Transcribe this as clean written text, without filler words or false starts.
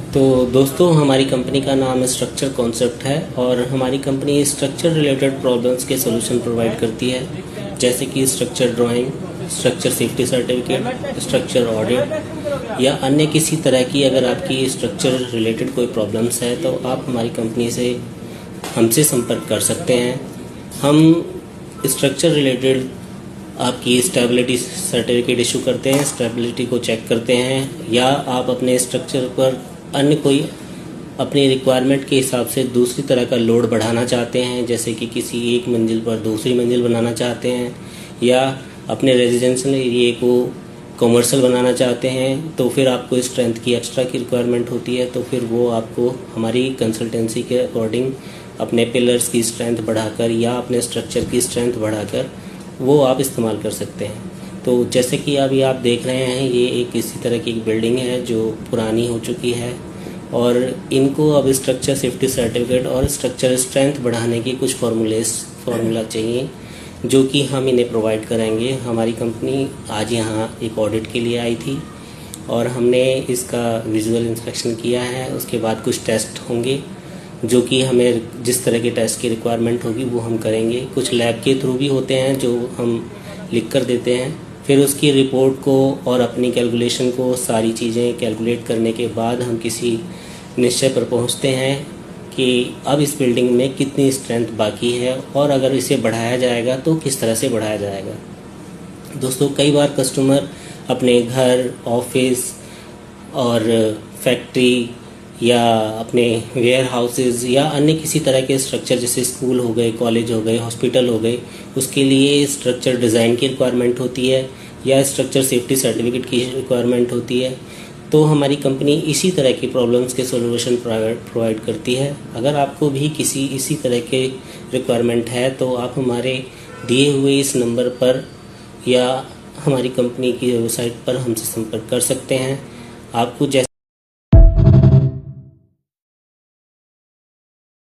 तो दोस्तों, हमारी कंपनी का नाम स्ट्रक्चर कॉन्सेप्ट है और हमारी कंपनी स्ट्रक्चर रिलेटेड प्रॉब्लम्स के सॉल्यूशन प्रोवाइड करती है, जैसे कि structure drawing, structure safety certificate, structure audit या अन्य किसी तरह की अगर आपकी स्ट्रक्चर रिलेटेड कोई प्रॉब्लम्स है तो आप हमारी कंपनी से हमसे संपर्क कर सकते हैं। हम स्ट्रक्चर रिलेटेड आपकी स्टेबिलिटी सर्टिफिकेट इशू करते हैं, स्टेबिलिटी को चेक करते हैं, या आप अपने स्ट्रक्चर पर अन्य कोई अपनी रिक्वायरमेंट के हिसाब से दूसरी तरह का लोड बढ़ाना चाहते हैं, जैसे कि किसी एक मंजिल पर दूसरी मंजिल बनाना चाहते हैं या अपने रेजिडेंशियल एरिया को कमर्शियल बनाना चाहते हैं, तो फिर आपको स्ट्रेंथ की एक्स्ट्रा की रिक्वायरमेंट होती है, तो फिर वो आपको हमारी कंसल्टेंसी के अकॉर्डिंग अपने पिलर्स की स्ट्रेंथ बढ़ाकर या अपने स्ट्रक्चर की स्ट्रेंथ बढ़ाकर वो आप इस्तेमाल कर सकते हैं। तो जैसे कि अभी आप देख रहे हैं, ये एक इसी तरह की बिल्डिंग है जो पुरानी हो चुकी है और इनको अब स्ट्रक्चर सेफ्टी सर्टिफिकेट और स्ट्रक्चर स्ट्रेंथ बढ़ाने की कुछ फार्मूला चाहिए, जो कि हम इन्हें प्रोवाइड करेंगे। हमारी कंपनी आज यहाँ एक ऑडिट के लिए आई थी और हमने इसका विजुअल इंस्पेक्शन किया है। उसके बाद कुछ टेस्ट होंगे जो कि हमें जिस तरह के टेस्ट की रिक्वायरमेंट होगी वो हम करेंगे। कुछ लैब के थ्रू भी होते हैं जो हम लिख कर देते हैं, फिर उसकी रिपोर्ट को और अपनी कैलकुलेशन को सारी चीज़ें कैलकुलेट करने के बाद हम किसी निश्चय पर पहुंचते हैं कि अब इस बिल्डिंग में कितनी स्ट्रेंथ बाकी है और अगर इसे बढ़ाया जाएगा तो किस तरह से बढ़ाया जाएगा। दोस्तों, कई बार कस्टमर अपने घर, ऑफिस और फैक्ट्री या अपने वेयर हाउसेज या अन्य किसी तरह के स्ट्रक्चर जैसे स्कूल हो गए, कॉलेज हो गए, हॉस्पिटल हो गए, उसके लिए स्ट्रक्चर डिज़ाइन की रिक्वायरमेंट होती है या स्ट्रक्चर सेफ्टी सर्टिफिकेट की रिक्वायरमेंट होती है। तो हमारी कंपनी इसी तरह की प्रॉब्लम्स के सॉल्यूशन प्रोवाइड करती है। अगर आपको भी किसी इसी तरह के रिक्वायरमेंट है तो आप हमारे दिए हुए इस नंबर पर या हमारी कंपनी की वेबसाइट पर हमसे संपर्क कर सकते हैं। आपको जैसे